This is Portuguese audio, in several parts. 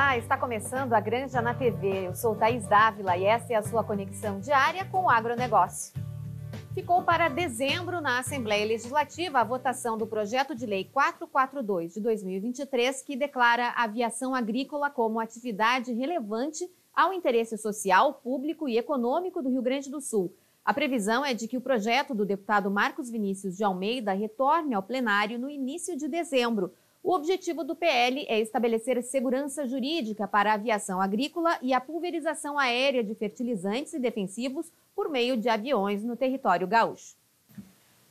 Olá, está começando a Granja na TV. Eu sou Thaís Dávila e essa é a sua conexão diária com o agronegócio. Ficou para dezembro na Assembleia Legislativa a votação do projeto de lei 442 de 2023, que declara a aviação agrícola como atividade relevante ao interesse social, público e econômico do Rio Grande do Sul. A previsão é de que o projeto do deputado Marcos Vinícius de Almeida retorne ao plenário no início de dezembro. O objetivo do PL é estabelecer segurança jurídica para a aviação agrícola e a pulverização aérea de fertilizantes e defensivos por meio de aviões no território gaúcho.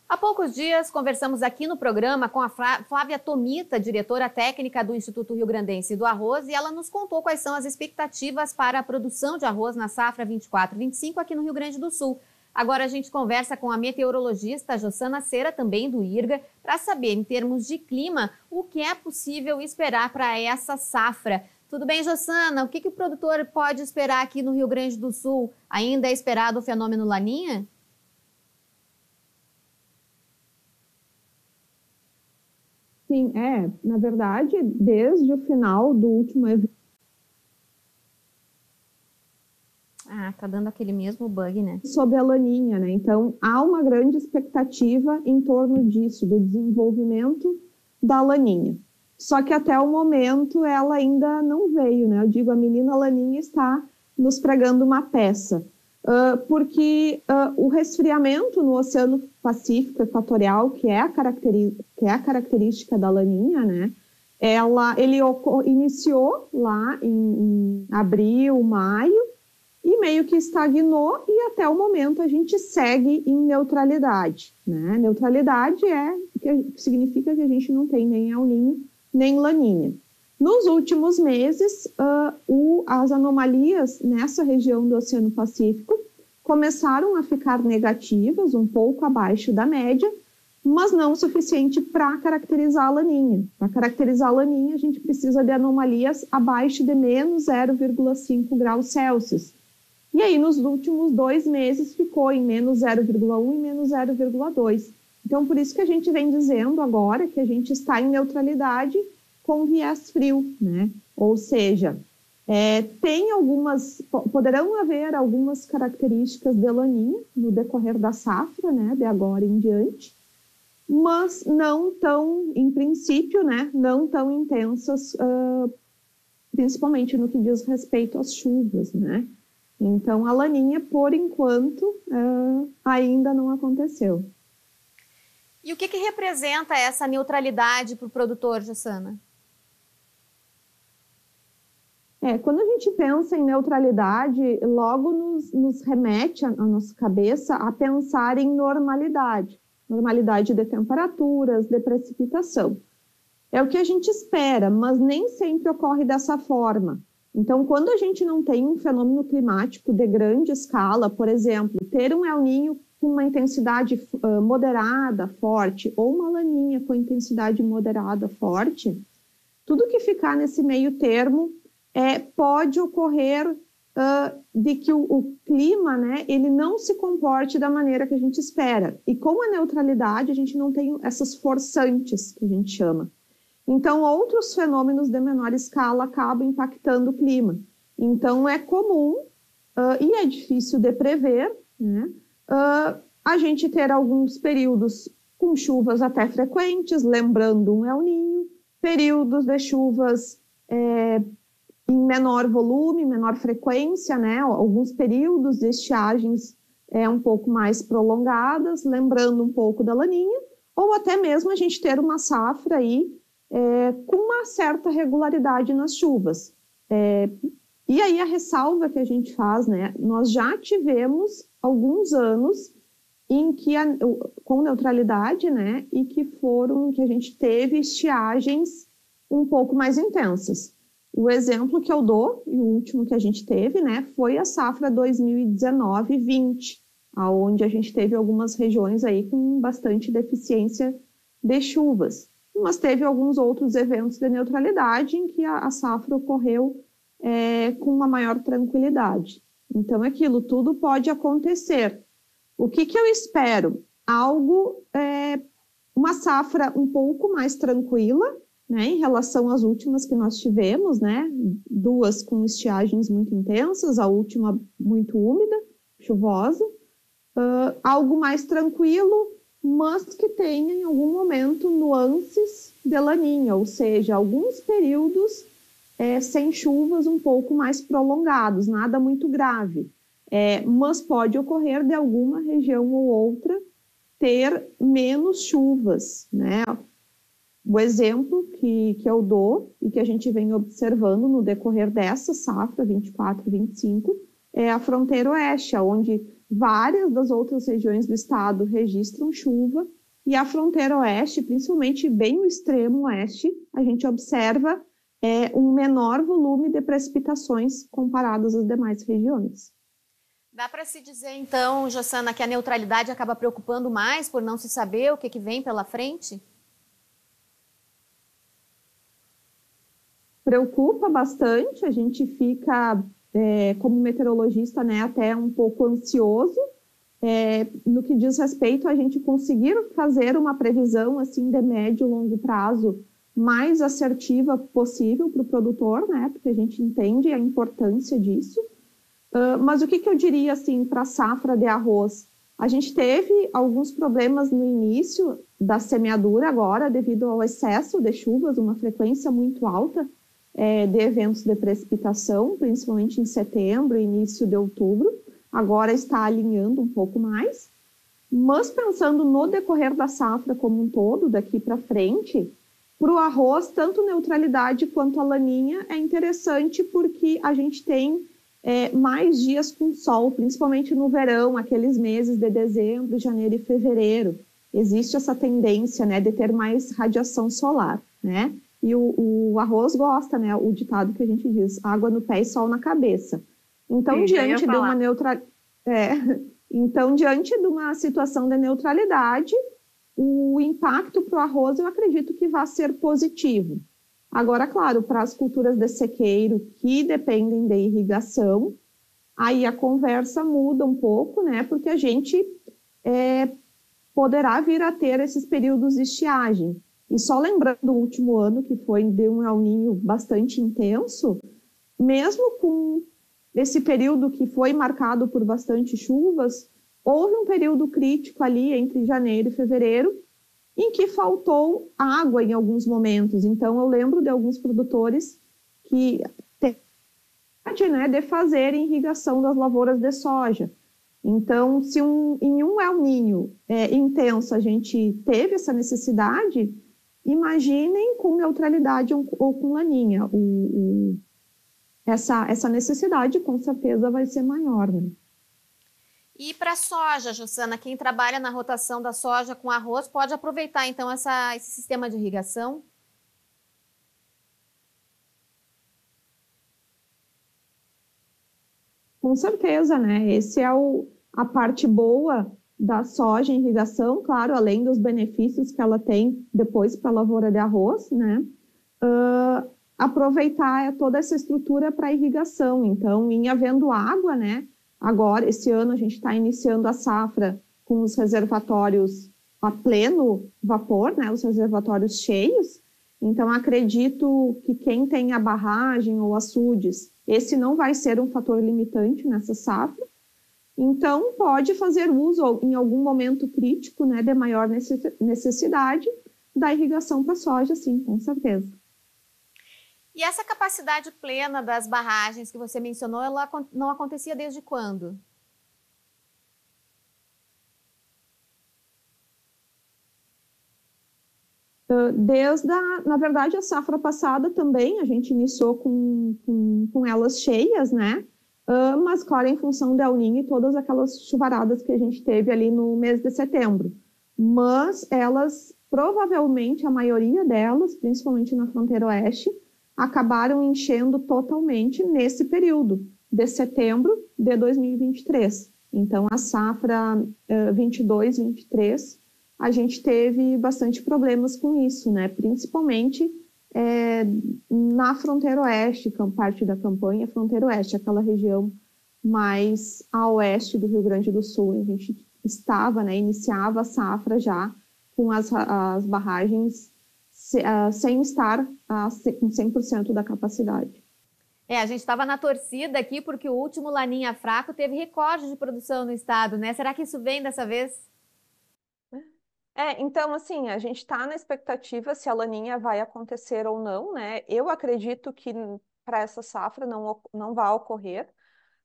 Há poucos dias, conversamos aqui no programa com a Flávia Tomita, diretora técnica do Instituto Rio Grandense do Arroz, e ela nos contou quais são as expectativas para a produção de arroz na safra 24-25 aqui no Rio Grande do Sul. Agora a gente conversa com a meteorologista Jossana Cera, também do IRGA, para saber, em termos de clima, o que é possível esperar para essa safra. Tudo bem, Jossana? O que o produtor pode esperar aqui no Rio Grande do Sul? Ainda é esperado o fenômeno Laninha? Sim, na verdade, desde o final do último evento. Tá dando aquele mesmo bug, né? Sobre a Laninha, né? Então, há uma grande expectativa em torno disso, do desenvolvimento da Laninha. Só que até o momento ela ainda não veio, né? Eu digo, a menina Laninha está nos pregando uma peça. Porque o resfriamento no Oceano Pacífico Equatorial, que é a característica da Laninha, né? Ele iniciou lá em abril, maio, e meio que estagnou, e até o momento a gente segue em neutralidade, né? Neutralidade significa que a gente não tem nem El Niño, nem Laninha. Nos últimos meses, as anomalias nessa região do Oceano Pacífico começaram a ficar negativas, um pouco abaixo da média, mas não o suficiente para caracterizar a Laninha. Para caracterizar a Laninha, a gente precisa de anomalias abaixo de menos 0,5 graus Celsius. E aí, nos últimos 2 meses, ficou em menos 0,1 e menos 0,2. Então, por isso que a gente vem dizendo agora que a gente está em neutralidade com viés frio, né? Ou seja, poderão haver algumas características de Laninha no decorrer da safra, né? De agora em diante, mas não tão, em princípio, né? Não tão intensas, principalmente no que diz respeito às chuvas, né? Então, a Laninha, por enquanto, ainda não aconteceu. E o que representa essa neutralidade para o produtor, Jossana? Quando a gente pensa em neutralidade, logo nos remete a nossa cabeça a pensar em normalidade. Normalidade de temperaturas, de precipitação. É o que a gente espera, mas nem sempre ocorre dessa forma. Então, quando a gente não tem um fenômeno climático de grande escala, por exemplo, ter um El Niño com uma intensidade moderada, forte, ou uma Laninha com intensidade moderada, forte, tudo que ficar nesse meio termo pode ocorrer de que o clima, né, ele não se comporte da maneira que a gente espera. E com a neutralidade, a gente não tem essas forçantes, que a gente chama. Então, outros fenômenos de menor escala acabam impactando o clima. Então, é comum e é difícil de prever, né, a gente ter alguns períodos com chuvas até frequentes, lembrando um El Niño, períodos de chuvas em menor volume, menor frequência, né, alguns períodos de estiagens um pouco mais prolongadas, lembrando um pouco da Laninha, ou até mesmo a gente ter uma safra aí com uma certa regularidade nas chuvas. E aí a ressalva que a gente faz, né? Nós já tivemos alguns anos em que com neutralidade, né? E que a gente teve estiagens um pouco mais intensas. O exemplo que eu dou, e o último que a gente teve, né? Foi a safra 2019-20, onde a gente teve algumas regiões aí com bastante deficiência de chuvas. Mas teve alguns outros eventos de neutralidade em que a safra ocorreu com uma maior tranquilidade. Então, aquilo tudo pode acontecer. O que eu espero? Uma safra um pouco mais tranquila, né, em relação às últimas que nós tivemos, né, 2 com estiagens muito intensas, a última muito úmida, chuvosa, algo mais tranquilo, mas que tenha em algum momento nuances de laninha, ou seja, alguns períodos sem chuvas um pouco mais prolongados, nada muito grave, mas pode ocorrer de alguma região ou outra ter menos chuvas, né? O exemplo que eu dou e que a gente vem observando no decorrer dessa safra 24-25 é a fronteira oeste, onde várias das outras regiões do estado registram chuva, e a fronteira oeste, principalmente bem o extremo oeste, a gente observa um menor volume de precipitações comparadas às demais regiões. Dá para se dizer, então, Jossana, que a neutralidade acaba preocupando mais por não se saber o que vem pela frente? Preocupa bastante, a gente fica, como meteorologista, né, até um pouco ansioso no que diz respeito a gente conseguir fazer uma previsão assim, de médio e longo prazo mais assertiva possível para o produtor, né, porque a gente entende a importância disso. Mas o que eu diria assim, para a safra de arroz? A gente teve alguns problemas no início da semeadura agora, devido ao excesso de chuvas, uma frequência muito alta de eventos de precipitação, principalmente em setembro e início de outubro. Agora está alinhando um pouco mais. Mas pensando no decorrer da safra como um todo, daqui para frente, para o arroz, tanto neutralidade quanto a laninha é interessante porque a gente tem mais dias com sol, principalmente no verão, aqueles meses de dezembro, janeiro e fevereiro. Existe essa tendência, né, de ter mais radiação solar, né? E o arroz gosta, né? O ditado que a gente diz, água no pé e sol na cabeça. Então, diante de uma então, diante de uma situação de neutralidade, o impacto para o arroz eu acredito que vai ser positivo. Agora, claro, para as culturas de sequeiro que dependem de irrigação, aí a conversa muda um pouco, né? Porque a gente poderá vir a ter esses períodos de estiagem. E só lembrando o último ano, que foi de um El Niño bastante intenso, mesmo com esse período que foi marcado por bastante chuvas, houve um período crítico ali entre janeiro e fevereiro, em que faltou água em alguns momentos. Então, eu lembro de alguns produtores que têm, né, de fazer irrigação das lavouras de soja. Então, se em um El Niño intenso a gente teve essa necessidade, imaginem com neutralidade ou com laninha. Essa necessidade, com certeza, vai ser maior, né? E para a soja, Jossana, quem trabalha na rotação da soja com arroz pode aproveitar, então, esse sistema de irrigação? Com certeza, né? Esse é a parte boa da soja em irrigação, claro, além dos benefícios que ela tem depois para a lavoura de arroz, né? Aproveitar toda essa estrutura para irrigação. Então, em havendo água, né? Agora, esse ano, a gente está iniciando a safra com os reservatórios a pleno vapor, né? Os reservatórios cheios. Então, acredito que quem tem a barragem ou açudes, esse não vai ser um fator limitante nessa safra. Então, pode fazer uso, em algum momento crítico, né, de maior necessidade, da irrigação para a soja, sim, com certeza. E essa capacidade plena das barragens que você mencionou, ela não acontecia desde quando? Na verdade, a safra passada também, a gente iniciou com elas cheias, né? Mas, claro, em função da El Niño e todas aquelas chuvaradas que a gente teve ali no mês de setembro. Mas elas, provavelmente, a maioria delas, principalmente na fronteira oeste, acabaram enchendo totalmente nesse período de setembro de 2023. Então, a safra 22-23, a gente teve bastante problemas com isso, né? Principalmente na fronteira oeste, parte da campanha fronteira oeste, aquela região mais a oeste do Rio Grande do Sul. A gente estava, né, iniciava a safra já com as barragens sem estar com 100% da capacidade. A gente estava na torcida aqui porque o último Laninha fraco teve recorde de produção no estado, né? Será que isso vem dessa vez? Então, assim, a gente está na expectativa se a Laninha vai acontecer ou não, né? Eu acredito que para essa safra não vai ocorrer,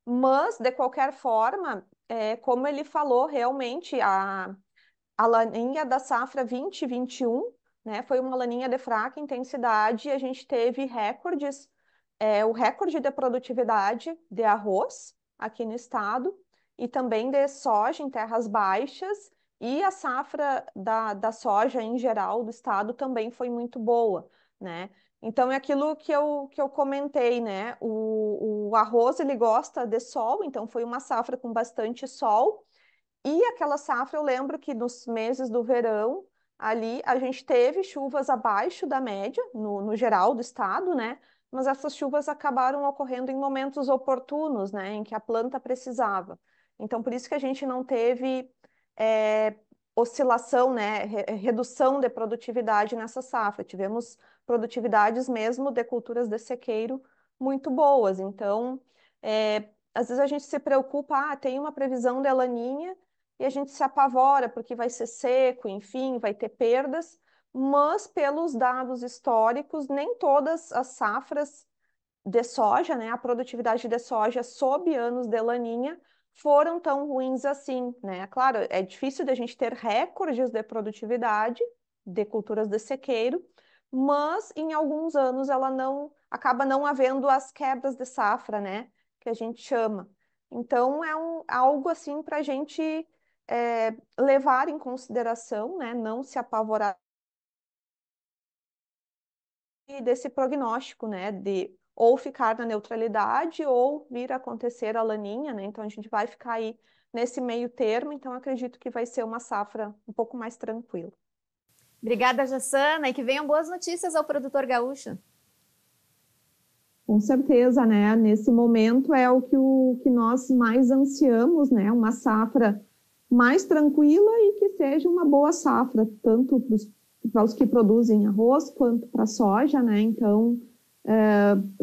mas, de qualquer forma, como ele falou, realmente a Laninha da safra 2021, né, foi uma Laninha de fraca intensidade e a gente teve recordes, o recorde de produtividade de arroz aqui no estado e também de soja em terras baixas, e a safra da soja em geral do estado também foi muito boa, né? Então é aquilo que eu comentei, né? O arroz ele gosta de sol, então foi uma safra com bastante sol. E aquela safra, eu lembro que nos meses do verão, ali a gente teve chuvas abaixo da média, no geral do estado, né? Mas essas chuvas acabaram ocorrendo em momentos oportunos, né? Em que a planta precisava. Então, por isso que a gente não teve oscilação, né? Redução de produtividade nessa safra. Tivemos produtividades mesmo de culturas de sequeiro muito boas. Então, às vezes a gente se preocupa, tem uma previsão de laninha, e a gente se apavora porque vai ser seco, enfim, vai ter perdas, mas pelos dados históricos, nem todas as safras de soja, né, a produtividade de soja sob anos de laninha foram tão ruins assim, né? Claro, é difícil de a gente ter recordes de produtividade de culturas de sequeiro, mas em alguns anos ela acaba não havendo as quebras de safra, né, que a gente chama. Então é algo assim para a gente levar em consideração, né, não se apavorar desse prognóstico, né, de ou ficar na neutralidade ou vir a acontecer a laninha, né? Então a gente vai ficar aí nesse meio termo, então acredito que vai ser uma safra um pouco mais tranquila. Obrigada, Jassana, e que venham boas notícias ao produtor gaúcho. Com certeza, né? Nesse momento é o que nós mais ansiamos, né? Uma safra mais tranquila e que seja uma boa safra, tanto para os que produzem arroz quanto para a soja, né? Então,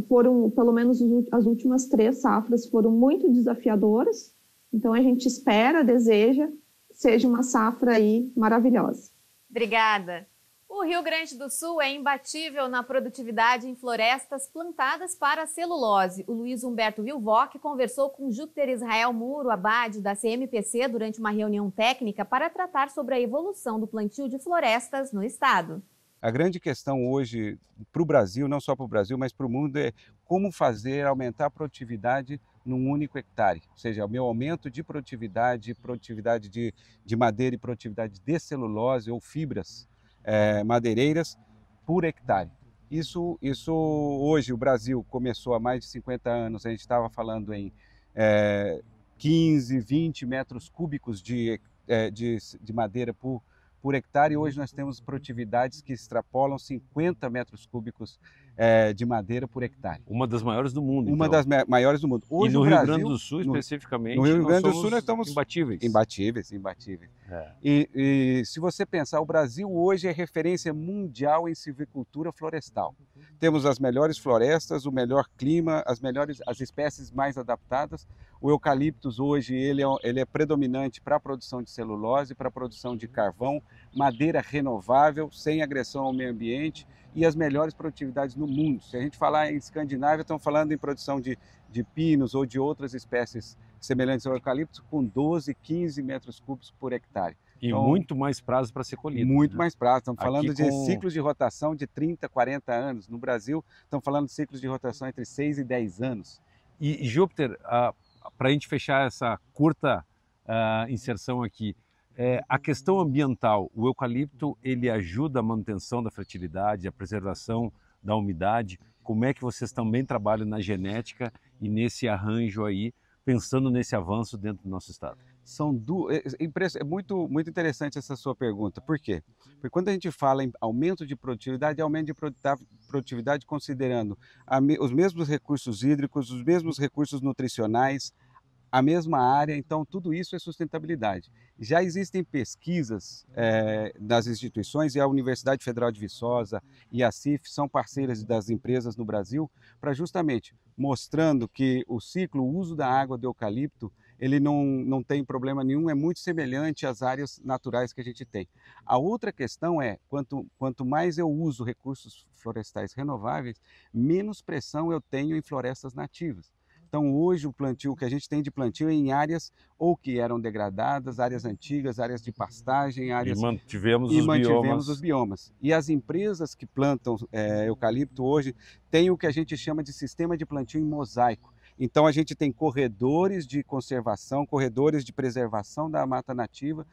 foram, pelo menos as últimas 3 safras foram muito desafiadoras. Então, a gente espera, deseja que seja uma safra aí maravilhosa. Obrigada. O Rio Grande do Sul é imbatível na produtividade em florestas plantadas para celulose. O Luiz Humberto Vilvoc conversou com Júpiter Israel Muro Abade, da CMPC, durante uma reunião técnica para tratar sobre a evolução do plantio de florestas no estado. A grande questão hoje para o Brasil, não só para o Brasil, mas para o mundo, é como fazer aumentar a produtividade num único hectare. Ou seja, o meu aumento de produtividade de madeira e produtividade de celulose ou fibras madeireiras por hectare. Isso hoje o Brasil começou há mais de 50 anos, a gente estava falando em 15, 20 metros cúbicos de madeira por hectare, e hoje nós temos produtividades que extrapolam 50 metros cúbicos de madeira por hectare. Uma das maiores do mundo. Uma então. das maiores do mundo. Hoje, e no Rio Grande do Sul, especificamente, no Rio Grande do Sul nós estamos imbatíveis. Imbatíveis. E se você pensar, o Brasil hoje é referência mundial em silvicultura florestal. Temos as melhores florestas, o melhor clima, as espécies mais adaptadas. O eucaliptus hoje ele é predominante para a produção de celulose, para a produção de carvão, madeira renovável, sem agressão ao meio ambiente, e as melhores produtividades no mundo. Se a gente falar em Escandinávia, estão falando em produção de pinos ou de outras espécies semelhantes ao eucalipto, com 12, 15 metros cúbicos por hectare. E então, muito mais prazo para ser colhido. Muito mais prazo. Estamos falando de ciclos de rotação de 30, 40 anos. No Brasil, estamos falando de ciclos de rotação entre 6 e 10 anos. E Júpiter, para a gente fechar essa curta inserção aqui, a questão ambiental, o eucalipto, ele ajuda a manutenção da fertilidade, a preservação da umidade. Como é que vocês também trabalham na genética e nesse arranjo aí, pensando nesse avanço dentro do nosso estado? É muito interessante essa sua pergunta. Por quê? Porque quando a gente fala em aumento de produtividade considerando os mesmos recursos hídricos, os mesmos recursos nutricionais, a mesma área, então tudo isso é sustentabilidade. Já existem pesquisas das instituições, e a Universidade Federal de Viçosa e a CIF são parceiras das empresas no Brasil, para justamente mostrando que o ciclo, o uso da água do eucalipto, ele não tem problema nenhum, é muito semelhante às áreas naturais que a gente tem. A outra questão é, quanto mais eu uso recursos florestais renováveis, menos pressão eu tenho em florestas nativas. Então, hoje, o plantio que a gente tem de plantio é em áreas ou que eram degradadas, áreas antigas, áreas de pastagem, áreas... E mantivemos os biomas. E as empresas que plantam eucalipto hoje têm o que a gente chama de sistema de plantio em mosaico. Então, a gente tem corredores de conservação, corredores de preservação da mata nativa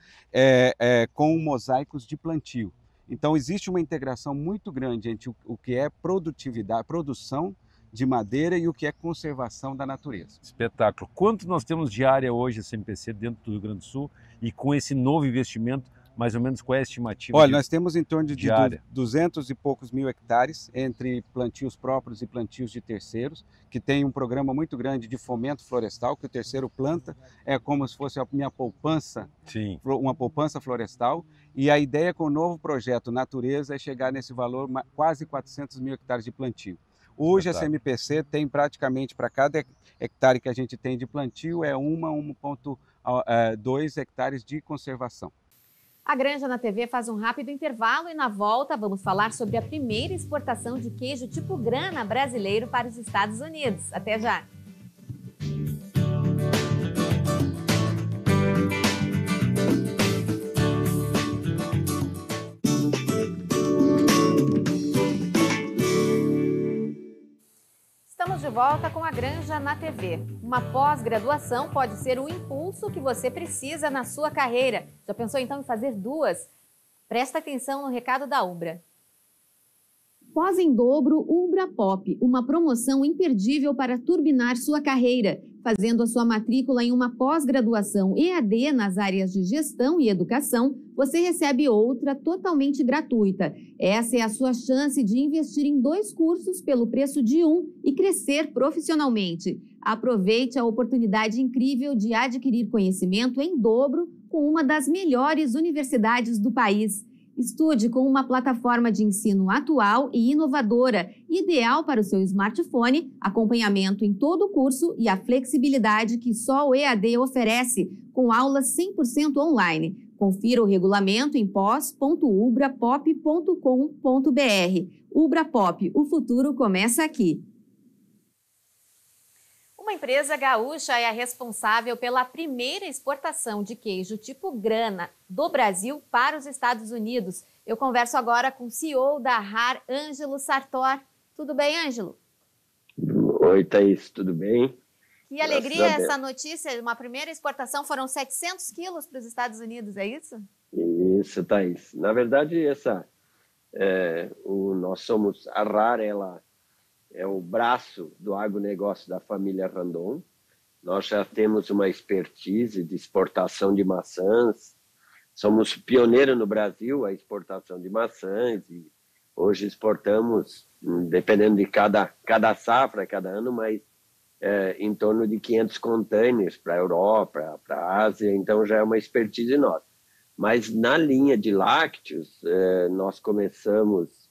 com mosaicos de plantio. Então, existe uma integração muito grande entre o que é produtividade, produção de madeira e o que é conservação da natureza. Espetáculo. Quanto nós temos de área hoje, SMPC, dentro do Rio Grande do Sul, e com esse novo investimento, mais ou menos qual é a estimativa? Olha, nós temos em torno de área? 200 e poucos mil hectares, entre plantios próprios e plantios de terceiros, que tem um programa muito grande de fomento florestal, que o terceiro planta, é como se fosse a minha poupança, Sim, uma poupança florestal, e a ideia com o novo projeto Natureza é chegar nesse valor, quase 400 mil hectares de plantio. Hoje a SMPC tem praticamente, para cada hectare que a gente tem de plantio, 1,2 hectares de conservação. A Granja na TV faz um rápido intervalo e na volta vamos falar sobre a primeira exportação de queijo tipo grana brasileiro para os Estados Unidos. Até já! Estamos de volta com a Granja na TV. Uma pós-graduação pode ser o impulso que você precisa na sua carreira. Já pensou então em fazer duas? Presta atenção no recado da Ubra. Pós em dobro Ubra Pop, uma promoção imperdível para turbinar sua carreira. Fazendo a sua matrícula em uma pós-graduação EAD nas áreas de gestão e educação, você recebe outra totalmente gratuita. Essa é a sua chance de investir em 2 cursos pelo preço de um e crescer profissionalmente. Aproveite a oportunidade incrível de adquirir conhecimento em dobro com uma das melhores universidades do país. Estude com uma plataforma de ensino atual e inovadora, ideal para o seu smartphone, acompanhamento em todo o curso e a flexibilidade que só o EAD oferece, com aulas 100% online. Confira o regulamento em pós.ubrapop.com.br. Ubra Pop, o futuro começa aqui. Uma empresa gaúcha é a responsável pela primeira exportação de queijo tipo grana do Brasil para os Estados Unidos. Eu converso agora com o CEO da RAR, Ângelo Sartor. Tudo bem, Ângelo? Oi, Thaís, tudo bem? Que alegria essa notícia, uma primeira exportação, foram 700 quilos para os Estados Unidos, é isso? Isso, Thaís. Na verdade, nós somos, a RAR, ela é o braço do agronegócio da família Randon. Nós já temos uma expertise de exportação de maçãs. Somos pioneiros no Brasil a exportação de maçãs e hoje exportamos, dependendo de cada safra, cada ano, mas em torno de 500 containers para a Europa, para a Ásia, então já é uma expertise nossa. Mas na linha de lácteos, nós começamos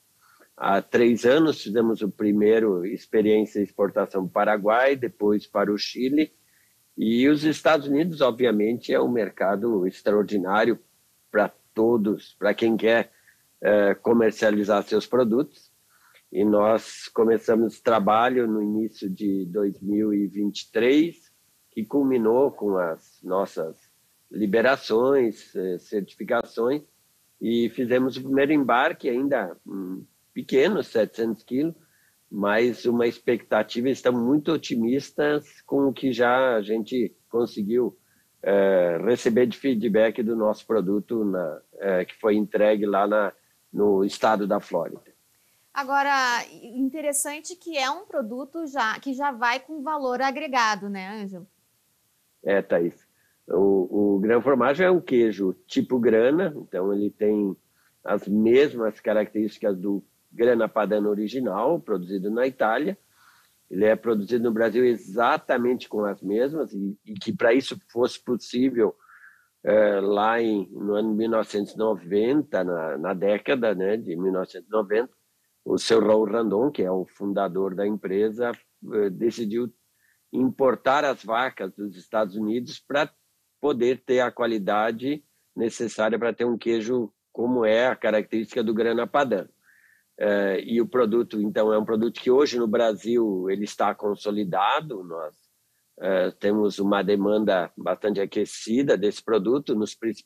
há 3 anos, fizemos o primeiro experiência de exportação para o Paraguai, depois para o Chile. E os Estados Unidos, obviamente, é um mercado extraordinário para todos, para quem quer comercializar seus produtos. E nós começamos esse trabalho no início de 2023, que culminou com as nossas liberações, certificações, e fizemos o primeiro embarque ainda pequeno, 700 quilos, mas uma expectativa, estamos muito otimistas com o que já a gente conseguiu receber de feedback do nosso produto que foi entregue lá no estado da Flórida. Agora, interessante que é um produto que já vai com valor agregado, né, Ângelo? Thaís. O Gran Formaggio é um queijo tipo grana, então ele tem as mesmas características do Grana Padano original, produzido na Itália, ele é produzido no Brasil exatamente com as mesmas, e que para isso fosse possível, lá no ano 1990, na década, né, de 1990, o seu Raul Randon, que é o fundador da empresa, decidiu importar as vacas dos Estados Unidos para poder ter a qualidade necessária para ter um queijo como é a característica do grana padano. E o produto, então, é um produto que hoje no Brasil ele está consolidado. Nós temos uma demanda bastante aquecida desse produto,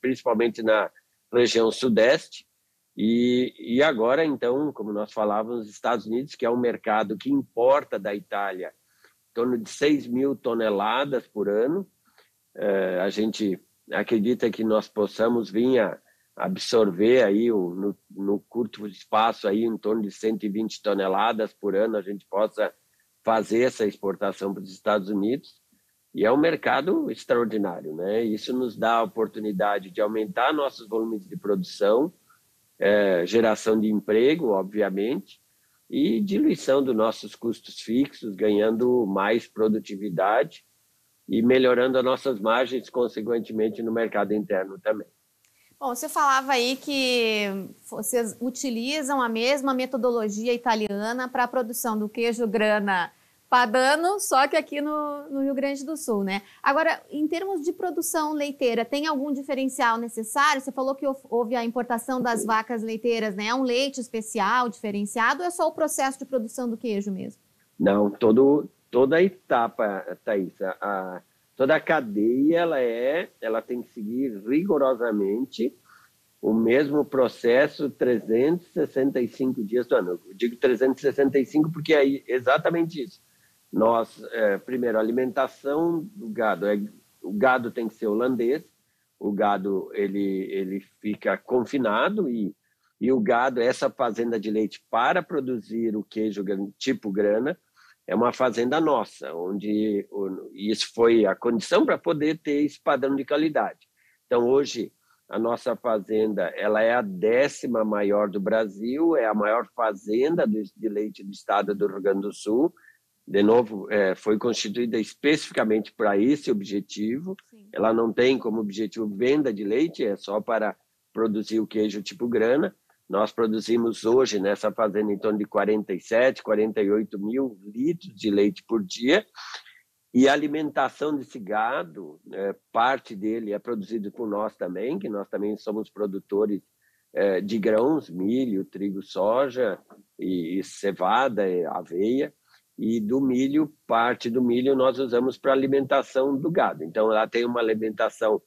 principalmente na região sudeste. E agora, então, como nós falávamos, os Estados Unidos, que é um mercado que importa da Itália em torno de 6 mil toneladas por ano, a gente acredita que nós possamos vir a absorver aí no curto espaço aí em torno de 120 toneladas por ano, a gente possa fazer essa exportação para os Estados Unidos. E é um mercado extraordinário, né? Isso nos dá a oportunidade de aumentar nossos volumes de produção, geração de emprego, obviamente, e diluição dos nossos custos fixos, ganhando mais produtividade e melhorando as nossas margens, consequentemente, no mercado interno também. Bom, você falava aí que vocês utilizam a mesma metodologia italiana para a produção do queijo grana padano, só que aqui no Rio Grande do Sul, né? Agora, em termos de produção leiteira, tem algum diferencial necessário? Você falou que houve a importação das vacas leiteiras, né? É um leite especial, diferenciado, ou é só o processo de produção do queijo mesmo? Não, toda a etapa, Thaís, toda a cadeia, ela tem que seguir rigorosamente o mesmo processo 365 dias do ano. Eu digo 365 porque é exatamente isso. Nós, primeiro, a alimentação do gado. O gado tem que ser holandês, o gado ele fica confinado e o gado, essa fazenda de leite para produzir o queijo tipo grana, é uma fazenda nossa, onde isso foi a condição para poder ter esse padrão de qualidade. Então, hoje, a nossa fazenda ela é a 10ª maior do Brasil, é a maior fazenda de leite do estado do Rio Grande do Sul. De novo, foi constituída especificamente para esse objetivo. Sim. Ela não tem como objetivo venda de leite, é só para produzir o queijo tipo grana. Nós produzimos hoje nessa fazenda em torno de 47, 48 mil litros de leite por dia. E a alimentação desse gado, parte dele é produzido por nós também, que nós também somos produtores de grãos, milho, trigo, soja, e cevada, aveia. E do milho, parte do milho nós usamos para alimentação do gado. Então, ela tem uma alimentação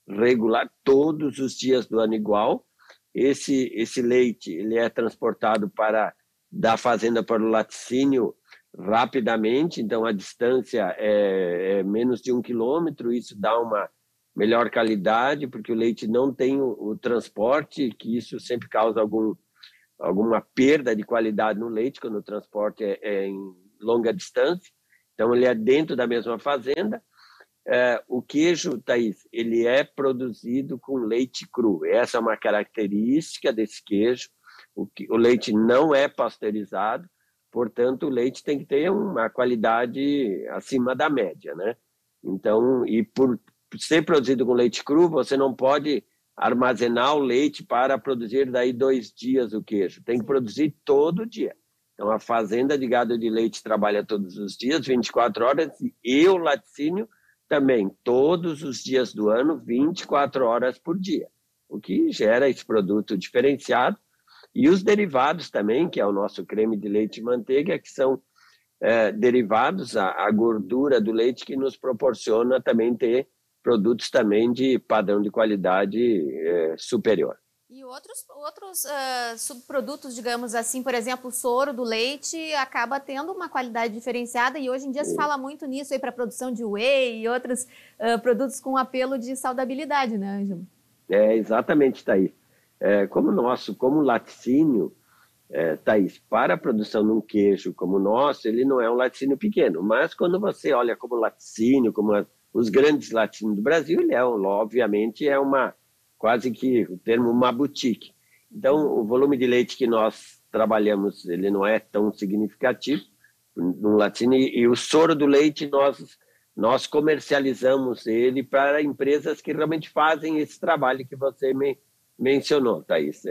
regular todos os dias do ano igual. Esse leite ele é transportado da fazenda para o laticínio rapidamente, então a distância é menos de 1 quilômetro, isso dá uma melhor qualidade, porque o leite não tem o transporte, que isso sempre causa alguma perda de qualidade no leite, quando o transporte é em longa distância. Então, ele é dentro da mesma fazenda. O queijo, Thaís, ele é produzido com leite cru. Essa é uma característica desse queijo. O leite não é pasteurizado, portanto, o leite tem que ter uma qualidade acima da média, né? Então, e por ser produzido com leite cru, você não pode armazenar o leite para produzir daí 2 dias o queijo. Tem que produzir todo dia. Então, a fazenda de gado de leite trabalha todos os dias, 24 horas, e o laticínio também, todos os dias do ano, 24 horas por dia, o que gera esse produto diferenciado. E os derivados também, que é o nosso creme de leite e manteiga, que são derivados à gordura do leite, que nos proporciona também ter produtos também de padrão de qualidade superior. E outros subprodutos, digamos assim, por exemplo, o soro do leite acaba tendo uma qualidade diferenciada e hoje em dia se fala muito nisso aí para a produção de whey e outros produtos com apelo de saudabilidade, né, Ângelo? Exatamente, Thaís. Como laticínio, Thaís, para a produção de um queijo como o nosso, ele não é um laticínio pequeno, mas quando você olha como laticínio, como os grandes laticínios do Brasil, ele obviamente é quase que o termo uma boutique. Então, o volume de leite que nós trabalhamos, ele não é tão significativo, no laticínio, e o soro do leite nós comercializamos ele para empresas que realmente fazem esse trabalho que você mencionou, Thaís.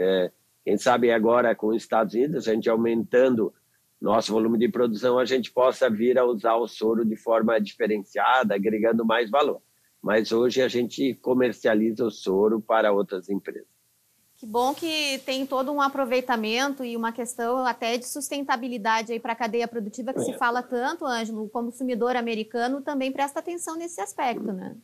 Quem sabe agora com os Estados Unidos, a gente aumentando nosso volume de produção, a gente possa vir a usar o soro de forma diferenciada, agregando mais valor. Mas hoje a gente comercializa o soro para outras empresas. Que bom que tem todo um aproveitamento e uma questão até de sustentabilidade aí para a cadeia produtiva que se fala tanto, Ângelo. O consumidor americano também presta atenção nesse aspecto, né?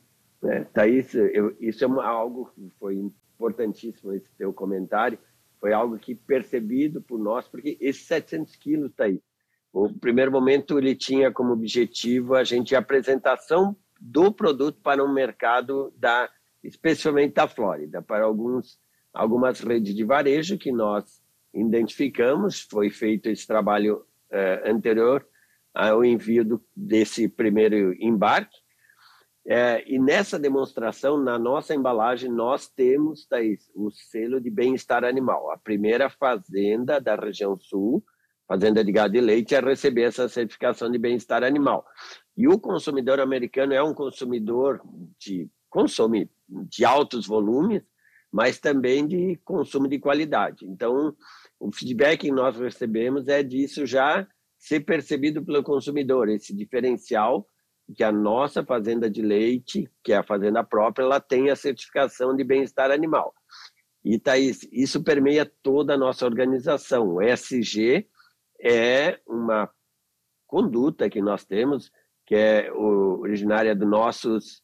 Thaís, isso é algo que foi importantíssimo, esse teu comentário. Foi algo que percebido por nós, porque esses 700 quilos, Thaís, o primeiro momento ele tinha como objetivo a apresentação do produto para um mercado especialmente da Flórida, para algumas redes de varejo que nós identificamos. Foi feito esse trabalho anterior ao envio desse primeiro embarque. E nessa demonstração, na nossa embalagem, nós temos, Thaís, o selo de bem-estar animal. A primeira fazenda da região sul, fazenda de gado e leite, a receber essa certificação de bem-estar animal. E o consumidor americano é um consumidor consome de altos volumes, mas também de consumo de qualidade. Então, o feedback que nós recebemos é disso já ser percebido pelo consumidor, esse diferencial que a nossa fazenda de leite, que é a fazenda própria, ela tem a certificação de bem-estar animal. E, Thaís, isso permeia toda a nossa organização. O ESG é uma conduta que nós temos, que é originária dos nossos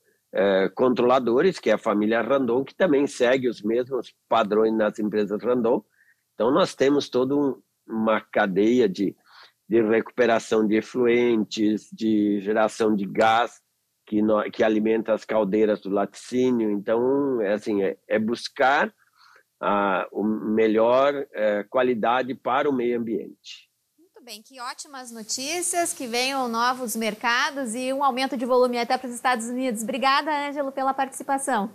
controladores, que é a família Randon, que também segue os mesmos padrões nas empresas Randon. Então, nós temos toda uma cadeia de recuperação de efluentes, de geração de gás que alimenta as caldeiras do laticínio. Então, é buscar a melhor qualidade para o meio ambiente. Muito bem, que ótimas notícias, que venham novos mercados e um aumento de volume até para os Estados Unidos. Obrigada, Ângelo, pela participação.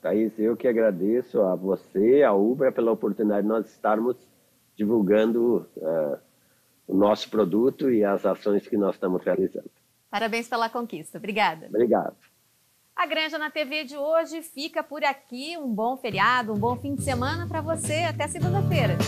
Thaís, eu que agradeço a você, a Ubra, pela oportunidade de nós estarmos divulgando o nosso produto e as ações que nós estamos realizando. Parabéns pela conquista. Obrigada. Obrigado. A Granja na TV de hoje fica por aqui. Um bom feriado, um bom fim de semana para você. Até segunda-feira.